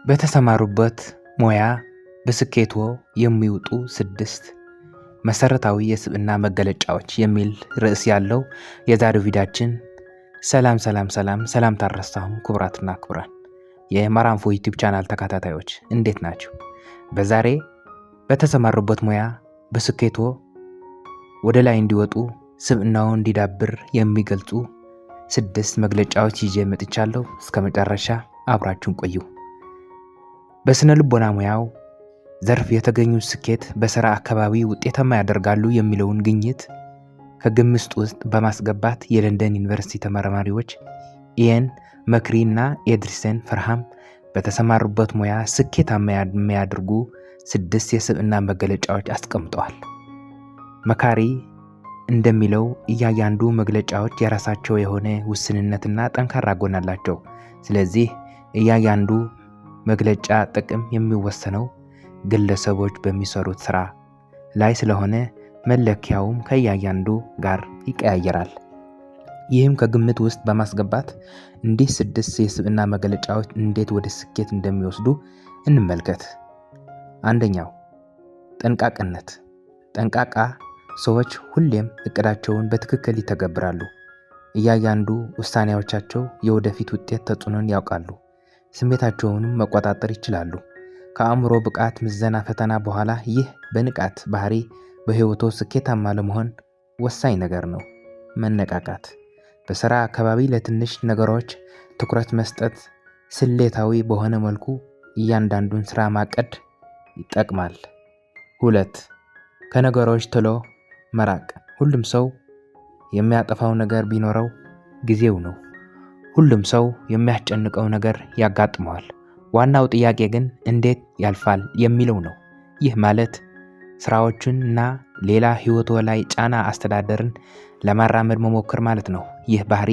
በተሰማሩበት ሙያ በስኬቶ የሚወጡ 6 መሰረታዊ የስብዕና መገለጫዎች የሚል ርዕስ ያለው የዛሬው ቪዲዮአችን ሰላም ታረሳሁን ክቡራትና ክቡራን የማራንፎ ዩቲዩብ ቻናል ተከታታዮች እንዴት ናችሁ? በዛሬ በተሰማሩበት ሙያ በስኬቶ ወደ ላይ እንዲወጡ ስብዕናው እንዲዳብር የሚገልጹ 6 መግለጫዎች ይዤ መጥቻለሁ። እስከ መጨረሻ አብራችሁን ቆዩ። በስነ ልቦና ሙያው ዘርፍ የተገኙ ስኬት በሥራ አካባቢ ውጤታማ ያደርጋሉ የሚለውን ግኝት ከግምት ውስጥ በማስገባት የለንደን ዩኒቨርሲቲ ተመራማሪዎች ኢየን መክሪ እና ኤድሪሰን ፈርሃም በተሰማሩበት ሙያ ስኬታማ የሚያደርጉ 6 የስብዕና መገለጫዎች አስቀምጠዋል። መካሪ እንደሚለው እያንዳንዱ መግለጫዎች የራሳቸው የሆነ ውስንነትና ጠንካራ ጎን አላቸው። ስለዚህ እያንዳንዱ መግለጫ ጥቅም የሚወሰነው ግለሰቦች በሚሰሩት ስራ ላይ ስለሆነ መለኪያውም ከእያንዳንዱ ጋር ይቀያየራል። ይህም ከግምት ውስጥ በማስገባት እንዲህ 6 የስብዕና መገለጫዎች እንዴት ወደ ስኬት እንደሚወስዱ እንመልከት። አንደኛው ጠንቃቅነት። ጠንቃቃ ሰዎች ሁሌም እቅዳቸውን በትክክል ይተገብራሉ። እያንዳንዱ ውሳኔዎቻቸው የወደፊት ውጤት ተጽዕኖን ያውቃሉ። ስሜታቸውንም መቆጣጠር ይችላሉ። ከአእምሮ ብቃት ምዘና ፈተና በኋላ ይህ በንቃት ባህሪ በህይወቶ ስኬታማ ለመሆን ወሳኝ ነገር ነው። መነቃቃት። በሥራ አካባቢ ለትንሽ ነገሮች ትኩረት መስጠት፣ ስሌታዊ በሆነ መልኩ እያንዳንዱን ስራ ማቀድ ይጠቅማል። 2 ከነገሮች ቶሎ መራቅ። ሁሉም ሰው የሚያጠፋው ነገር ቢኖረው ጊዜው ነው። ሁሉም ሰው የሚያስጨንቀው ነገር ያጋጥመዋል። ዋናው ጥያቄ ግን እንዴት ያልፋል የሚለው ነው። ይህ ማለት ስራዎችን እና ሌላ ህይወቶ ላይ ጫና አስተዳደርን ለማራመድ መሞከር ማለት ነው። ይህ ባህሪ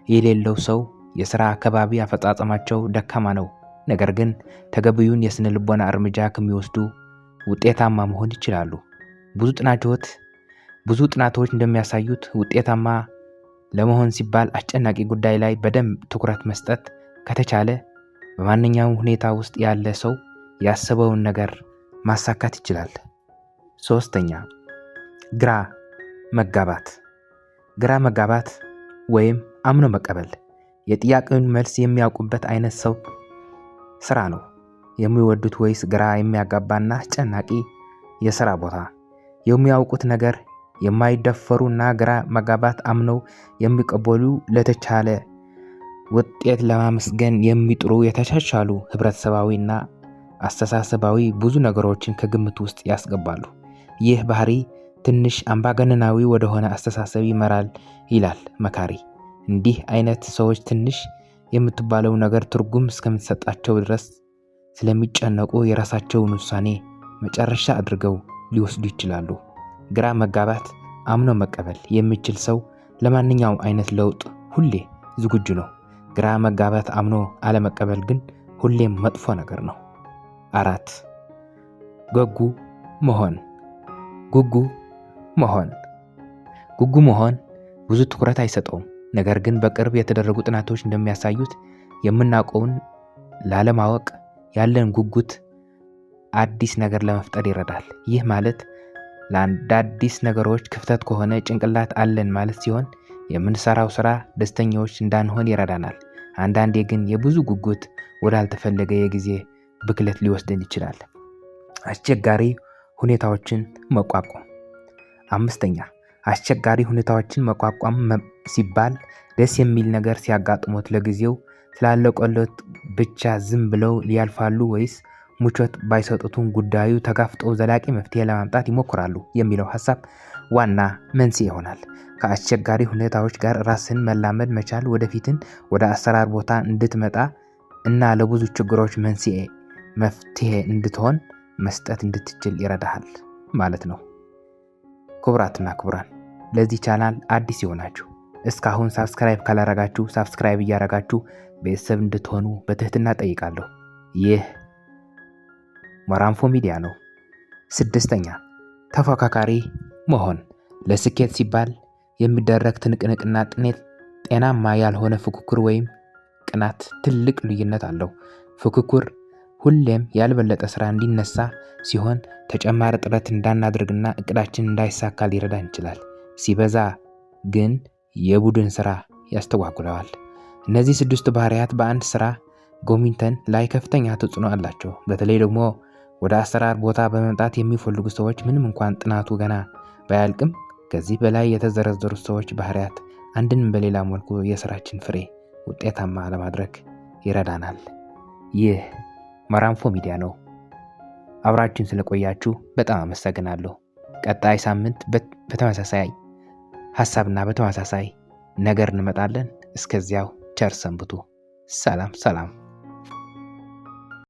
የሌለው ሰው የሥራ አካባቢ አፈጻጸማቸው ደካማ ነው። ነገር ግን ተገቢውን የስነ ልቦና እርምጃ ከሚወስዱ ውጤታማ መሆን ይችላሉ። ብዙ ጥናቶች እንደሚያሳዩት ውጤታማ ለመሆን ሲባል አስጨናቂ ጉዳይ ላይ በደንብ ትኩረት መስጠት ከተቻለ በማንኛውም ሁኔታ ውስጥ ያለ ሰው ያሰበውን ነገር ማሳካት ይችላል። 3ኛ ግራ መጋባት። ግራ መጋባት ወይም አምኖ መቀበል የጥያቄውን መልስ የሚያውቁበት አይነት ሰው ስራ ነው። የሚወዱት ወይስ ግራ የሚያጋባና አስጨናቂ የሥራ ቦታ። የሚያውቁት ነገር የማይደፈሩና ግራ መጋባት አምነው የሚቀበሉ ለተቻለ ውጤት ለማመስገን የሚጥሩ የተሻሻሉ ህብረተሰባዊና አስተሳሰባዊ ብዙ ነገሮችን ከግምት ውስጥ ያስገባሉ። ይህ ባህሪ ትንሽ አምባገነናዊ ወደሆነ አስተሳሰብ ይመራል ይላል መካሪ። እንዲህ አይነት ሰዎች ትንሽ የምትባለው ነገር ትርጉም እስከምትሰጣቸው ድረስ ስለሚጨነቁ የራሳቸውን ውሳኔ መጨረሻ አድርገው ሊወስዱ ይችላሉ። ግራ መጋባት አምኖ መቀበል የሚችል ሰው ለማንኛውም አይነት ለውጥ ሁሌ ዝግጁ ነው። ግራ መጋባት አምኖ አለመቀበል ግን ሁሌም መጥፎ ነገር ነው። 4 ጉጉ መሆን ብዙ ትኩረት አይሰጠውም። ነገር ግን በቅርብ የተደረጉ ጥናቶች እንደሚያሳዩት የምናውቀውን ላለማወቅ ያለን ጉጉት አዲስ ነገር ለመፍጠር ይረዳል። ይህ ማለት ለአዳዲስ ነገሮች ክፍተት ከሆነ ጭንቅላት አለን ማለት ሲሆን የምንሰራው ስራ ደስተኛዎች እንዳንሆን ይረዳናል። አንዳንዴ ግን የብዙ ጉጉት ወዳልተፈለገ የጊዜ ብክለት ሊወስደን ይችላል። አስቸጋሪ ሁኔታዎችን መቋቋም። 5ኛ አስቸጋሪ ሁኔታዎችን መቋቋም ሲባል ደስ የሚል ነገር ሲያጋጥሞት ለጊዜው ስላለቆለት ብቻ ዝም ብለው ሊያልፋሉ ወይስ ምቾት ባይሰጡትም ጉዳዩ ተጋፍጠው ዘላቂ መፍትሄ ለማምጣት ይሞክራሉ የሚለው ሐሳብ ዋና መንስኤ ይሆናል። ከአስቸጋሪ ሁኔታዎች ጋር ራስን መላመድ መቻል ወደፊትን ወደ አሰራር ቦታ እንድትመጣ እና ለብዙ ችግሮች መፍትሄ እንድትሆን መስጠት እንድትችል ይረዳሃል ማለት ነው። ክቡራትና ክቡራን ለዚህ ቻናል አዲስ የሆናችሁ እስካሁን ሳብስክራይብ ካላረጋችሁ ሳብስክራይብ እያረጋችሁ ቤተሰብ እንድትሆኑ በትህትና ጠይቃለሁ። ይህ ማራንፎ ሚዲያ ነው። 6ኛ ተፎካካሪ መሆን። ለስኬት ሲባል የሚደረግ ትንቅንቅና ጤናማ ያልሆነ ፉክክር ወይም ቅናት ትልቅ ልዩነት አለው። ፉክክር ሁሌም ያልበለጠ ስራ እንዲነሳ ሲሆን ተጨማሪ ጥረት እንዳናደርግና እቅዳችን እንዳይሳካ ሊረዳን ይችላል። ሲበዛ ግን የቡድን ስራ ያስተጓጉለዋል። እነዚህ 6 ባህሪያት በአንድ ስራ ጎሚንተን ላይ ከፍተኛ ተጽዕኖ አላቸው። በተለይ ደግሞ ወደ አሰራር ቦታ በመምጣት የሚፈልጉ ሰዎች ምንም እንኳን ጥናቱ ገና ባያልቅም ከዚህ በላይ የተዘረዘሩት ሰዎች ባህሪያት አንድን በሌላ መልኩ የስራችን ፍሬ ውጤታማ ለማድረግ ይረዳናል። ይህ መራንፎ ሚዲያ ነው። አብራችን ስለቆያችሁ በጣም አመሰግናለሁ። ቀጣይ ሳምንት በተመሳሳይ ሐሳብና በተመሳሳይ ነገር እንመጣለን። እስከዚያው ቸር ሰንብቱ። ሰላም ሰላም።